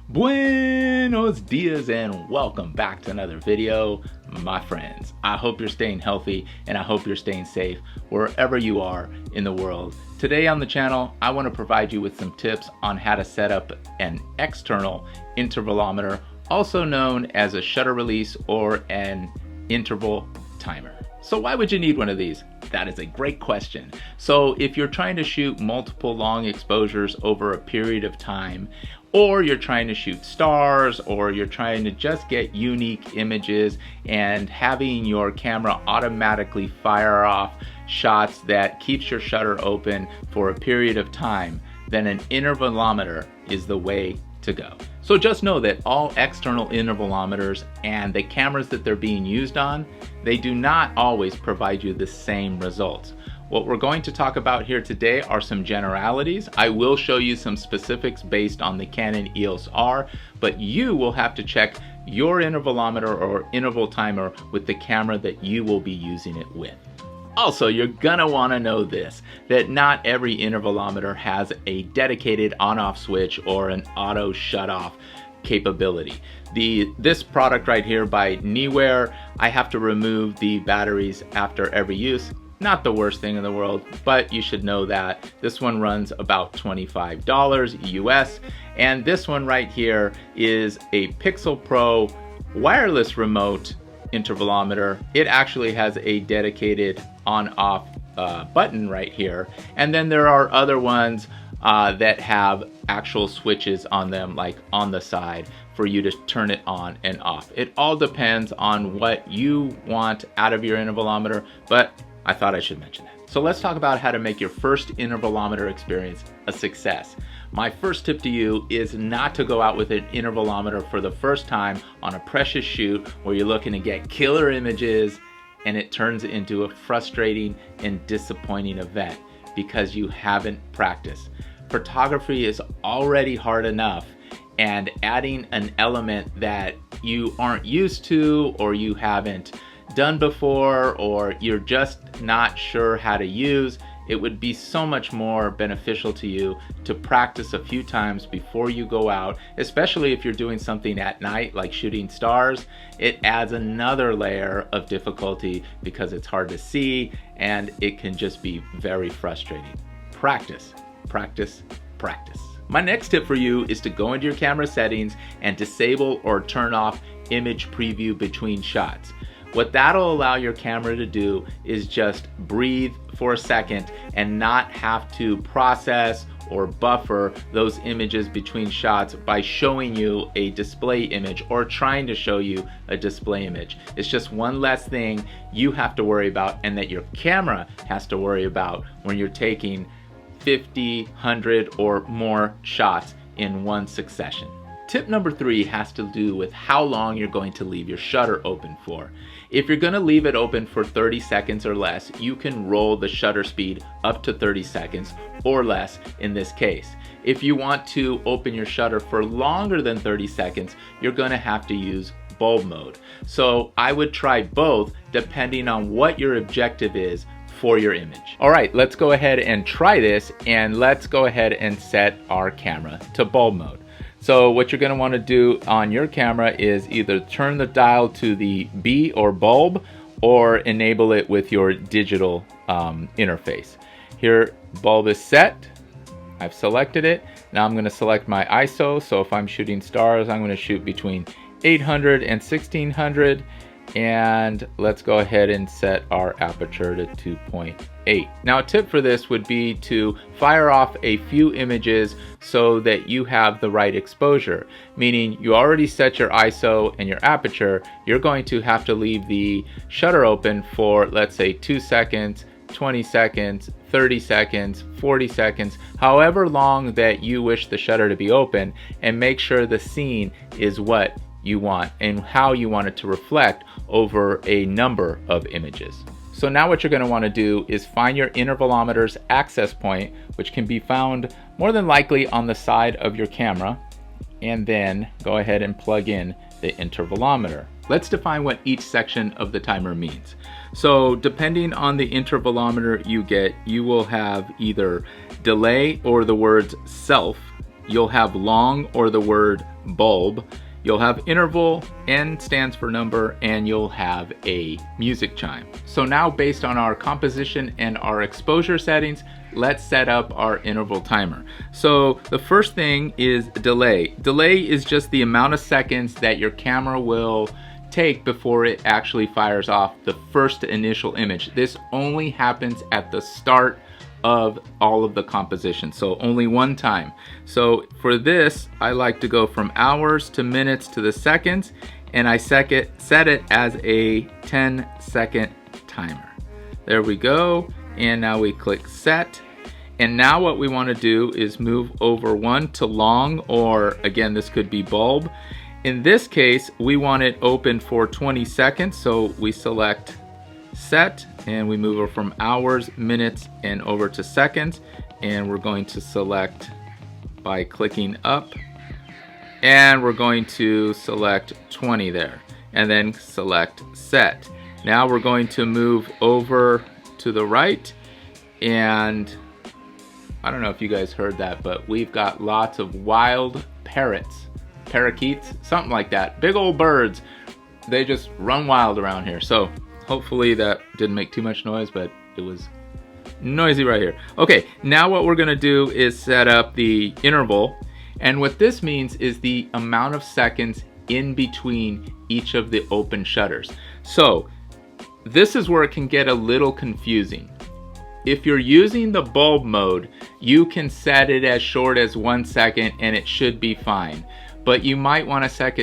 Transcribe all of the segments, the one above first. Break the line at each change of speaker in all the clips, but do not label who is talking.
Buenos dias and welcome back to another video, my friends. I hope you're staying healthy and I hope you're staying safe wherever you are in the world. Today on the channel, I want to provide you with some tips on how to set up an external intervalometer, also known as a shutter release or an interval timer. So why would you need one of these? That is a great question. So if you're trying to shoot multiple long exposures over a period of time, or you're trying to shoot stars, or you're trying to just get unique images and having your camera automatically fire off shots that keeps your shutter open for a period of time, then an intervalometer is the way to go. So just know that all external intervalometers and the cameras that they're being used on, they do not always provide you the same results. What we're going to talk about here today are some generalities. I will show you some specifics based on the Canon EOS R, but you will have to check your intervalometer or interval timer with the camera that you will be using it with. Also, you're gonna wanna know this, that not every intervalometer has a dedicated on-off switch or an auto shut-off capability. This product right here by Neewer, I have to remove the batteries after every use. Not the worst thing in the world, but you should know that. This one runs about $25 US, and this one right here is a Pixel Pro wireless remote intervalometer. It actually has a dedicated on-off button right here, and then there are other ones that have actual switches on them, like on the side, for you to turn it on and off. It all depends on what you want out of your intervalometer, but I thought I should mention that. So let's talk about how to make your first intervalometer experience a success. My first tip to you is not to go out with an intervalometer for the first time on a precious shoot where you're looking to get killer images and it turns into a frustrating and disappointing event because you haven't practiced. Photography is already hard enough, and adding an element that you aren't used to or you haven't done before or you're just not sure how to use, it would be so much more beneficial to you to practice a few times before you go out, especially if you're doing something at night like shooting stars. It adds another layer of difficulty because it's hard to see and it can just be very frustrating. Practice, practice, practice. My next tip for you is to go into your camera settings and disable or turn off image preview between shots. What that'll allow your camera to do is just breathe for a second and not have to process or buffer those images between shots by showing you a display image or trying to show you a display image. It's just one less thing you have to worry about and that your camera has to worry about when you're taking 50, 100 or more shots in one succession. Tip number 3 has to do with how long you're going to leave your shutter open for. If you're going to leave it open for 30 seconds or less, you can roll the shutter speed up to 30 seconds or less in this case. If you want to open your shutter for longer than 30 seconds, you're going to have to use bulb mode. So I would try both depending on what your objective is for your image. All right, let's go ahead and try this, and let's go ahead and set our camera to bulb mode. So what you're going to want to do on your camera is either turn the dial to the B or bulb or enable it with your digital interface. Here, bulb is set. I've selected it. Now I'm going to select my ISO. So if I'm shooting stars, I'm going to shoot between 800 and 1600. And let's go ahead and set our aperture to 2.8. Now a tip for this would be to fire off a few images so that you have the right exposure, meaning you already set your ISO and your aperture. You're going to have to leave the shutter open for, let's say, 2 seconds, 20 seconds, 30 seconds, 40 seconds, however long that you wish the shutter to be open, and make sure the scene is what you want and how you want it to reflect over a number of images. So now what you're going to want to do is find your intervalometer's access point, which can be found more than likely on the side of your camera, and then go ahead and plug in the intervalometer. Let's define what each section of the timer means. So depending on the intervalometer you get, you will have either delay or the words self you'll have long or the word bulb. You'll have interval, N stands for number, and you'll have a music chime. So now, based on our composition and our exposure settings, let's set up our interval timer. So the first thing is delay. Delay is just the amount of seconds that your camera will take before it actually fires off the first initial image. This only happens at the start of all of the composition, so only one time. So for this, I like to go from hours to minutes to the seconds, and I set it as a 10-second timer. There we go, and now we click set. And now what we want to do is move over one to long, or again, this could be bulb. In this case, we want it open for 20 seconds, so we select set and we move over from hours, minutes, and over to seconds, and we're going to select by clicking up, and we're going to select 20 there, and then select set. Now we're going to move over to the right, and I don't know if you guys heard that, but we've got lots of wild parrots, parakeets, something like that, big old birds. They just run wild around here. So hopefully that didn't make too much noise, but it was noisy right here. Okay, now what we're gonna do is set up the interval. And what this means is the amount of seconds in between each of the open shutters. So this is where it can get a little confusing. If you're using the bulb mode, you can set it as short as 1 second and it should be fine. But you might want to set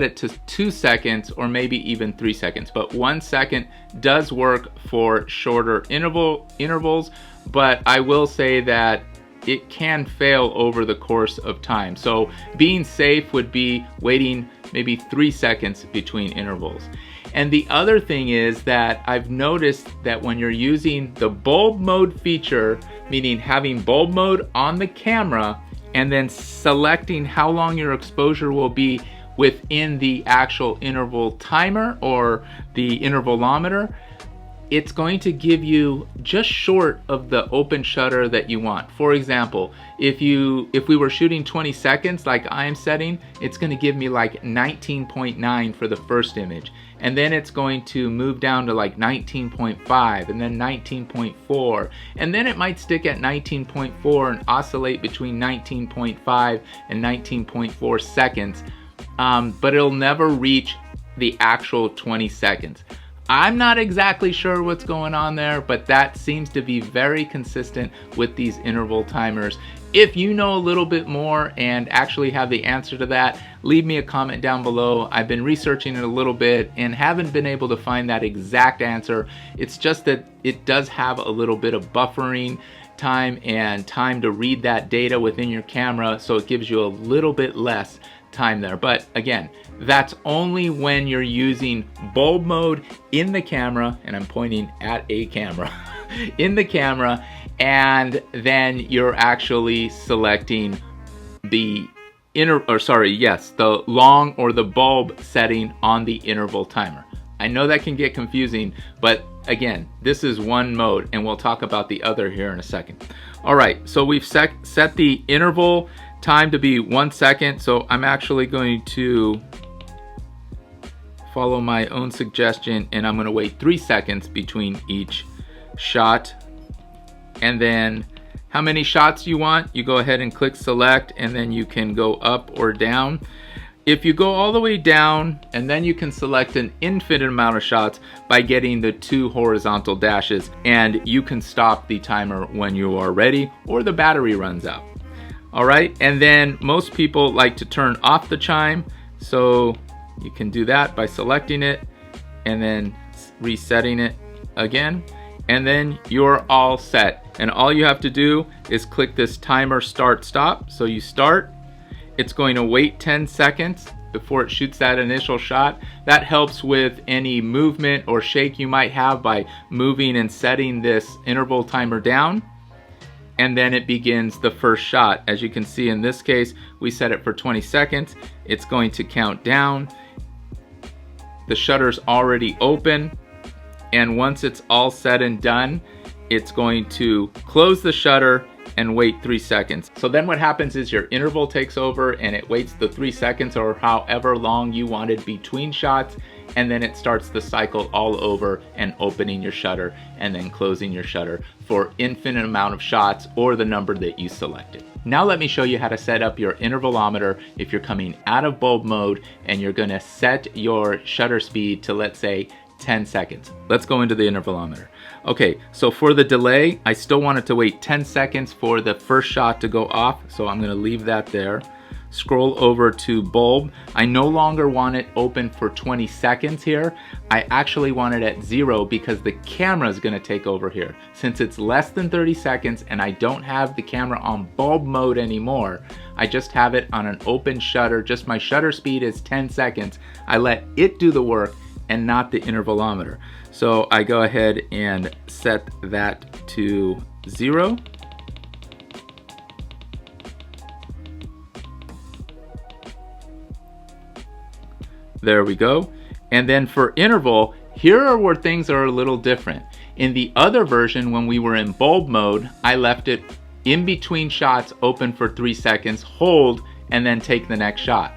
it to 2 seconds or maybe even 3 seconds. But 1 second does work for shorter intervals, but I will say that it can fail over the course of time. So being safe would be waiting maybe 3 seconds between intervals. And the other thing is that I've noticed that when you're using the bulb mode feature, meaning having bulb mode on the camera and then selecting how long your exposure will be within the actual interval timer or the intervalometer, it's going to give you just short of the open shutter that you want. For example, if we were shooting 20 seconds like I am setting, it's going to give me like 19.9 for the first image, and then it's going to move down to like 19.5 and then 19.4, and then it might stick at 19.4 and oscillate between 19.5 and 19.4 seconds, but it'll never reach the actual 20 seconds. I'm not exactly sure what's going on there, but that seems to be very consistent with these interval timers. If you know a little bit more and actually have the answer to that, leave me a comment down below. I've been researching it a little bit and haven't been able to find that exact answer. It's just that it does have a little bit of buffering time and time to read that data within your camera, so it gives you a little bit less time there. But again, that's only when you're using bulb mode in the camera, and I'm pointing at a camera in the camera, and then you're actually selecting the the long or the bulb setting on the interval timer. I know that can get confusing, but again, this is one mode, and we'll talk about the other here in a second. All right, so we've set the interval time to be 1 second, so I'm actually going to follow my own suggestion, and I'm going to wait 3 seconds between each shot. And then how many shots you want, you go ahead and click select, and then you can go up or down. If you go all the way down, and then you can select an infinite amount of shots by getting the 2 horizontal dashes, and you can stop the timer when you are ready or the battery runs out. All right, and then most people like to turn off the chime, so you can do that by selecting it and then resetting it again, and then you're all set. And all you have to do is click this timer start stop. So you start, it's going to wait 10 seconds before it shoots that initial shot. That helps with any movement or shake you might have by moving and setting this interval timer down. And then it begins the first shot. As you can see in this case, we set it for 20 seconds. It's going to count down. The shutter's already open, and once it's all said and done, it's going to close the shutter and wait 3 seconds. So then what happens is your interval takes over and it waits the 3 seconds or however long you wanted between shots, and then it starts the cycle all over and opening your shutter and then closing your shutter for infinite amount of shots or the number that you selected. Now let me show you how to set up your intervalometer if you're coming out of bulb mode and you're gonna set your shutter speed to, let's say, 10 seconds. Let's go into the intervalometer. Okay, so for the delay, I still want it to wait 10 seconds for the first shot to go off, so I'm gonna leave that there. Scroll over to bulb. I no longer want it open for 20 seconds here. I actually want it at 0 because the camera is gonna take over here. Since it's less than 30 seconds and I don't have the camera on bulb mode anymore, I just have it on an open shutter, just my shutter speed is 10 seconds. I let it do the work and not the intervalometer. So I go ahead and set that to 0. There we go. And then for interval, here are where things are a little different. In the other version, when we were in bulb mode, I left it in between shots open for 3 seconds, hold, and then take the next shot.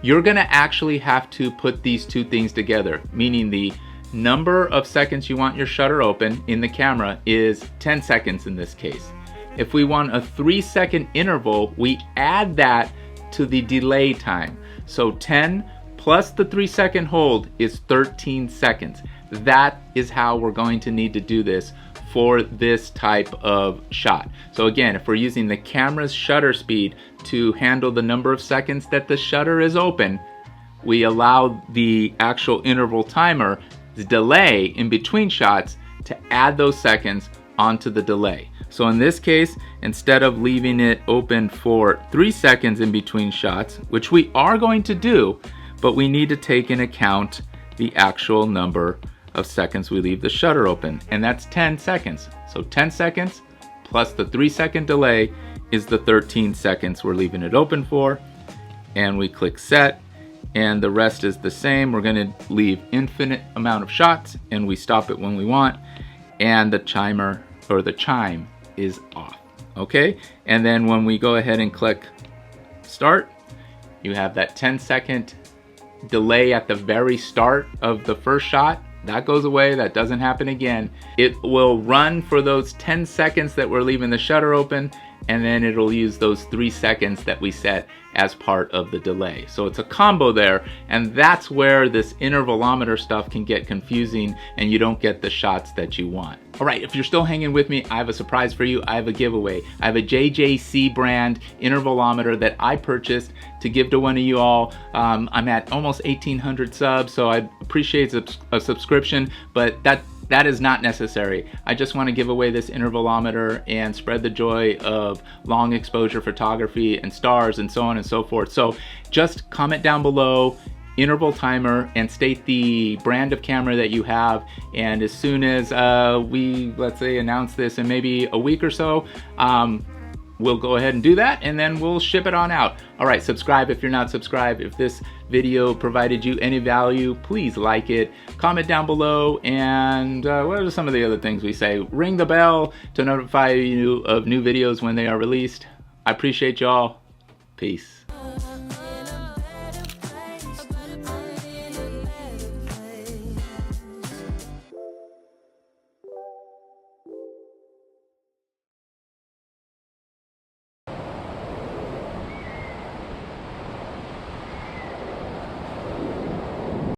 You're gonna actually have to put these two things together, meaning the number of seconds you want your shutter open in the camera is 10 seconds in this case. If we want a 3-second interval, we add that to the delay time. So 10 plus the 3-second hold is 13 seconds. That is how we're going to need to do this for this type of shot. So again, if we're using the camera's shutter speed to handle the number of seconds that the shutter is open, we allow the actual interval timer, the delay in between shots, to add those seconds onto the delay. So in this case, instead of leaving it open for 3 seconds in between shots, which we are going to do, but we need to take into account the actual number of seconds we leave the shutter open, and that's 10 seconds. So 10 seconds plus the 3-second delay is the 13 seconds we're leaving it open for, and we click set, and the rest is the same. We're gonna leave infinite amount of shots, and we stop it when we want, and the timer, or the chime, is off, okay? And then when we go ahead and click start, you have that 10-second delay at the very start of the first shot. That goes away, that doesn't happen again. It will run for those 10 seconds that we're leaving the shutter open, and then it'll use those 3 seconds that we set as part of the delay. So it's a combo there, and that's where this intervalometer stuff can get confusing and you don't get the shots that you want. All right, if you're still hanging with me, I have a surprise for you. I have a giveaway. I have a JJC brand intervalometer that I purchased to give to one of you all. I'm at almost 1,800 subs, so I appreciate a subscription, but that is not necessary. I just want to give away this intervalometer and spread the joy of long exposure photography and stars and so on and so forth. So just comment down below interval timer and state the brand of camera that you have, and as soon as we, let's say, announce this in maybe a week or so, we'll go ahead and do that, and then we'll ship it on out. All right, subscribe if you're not subscribed. If this video provided you any value, please like it, comment down below, and what are some of the other things we say? Ring the bell to notify you of new videos when they are released. I appreciate y'all. Peace.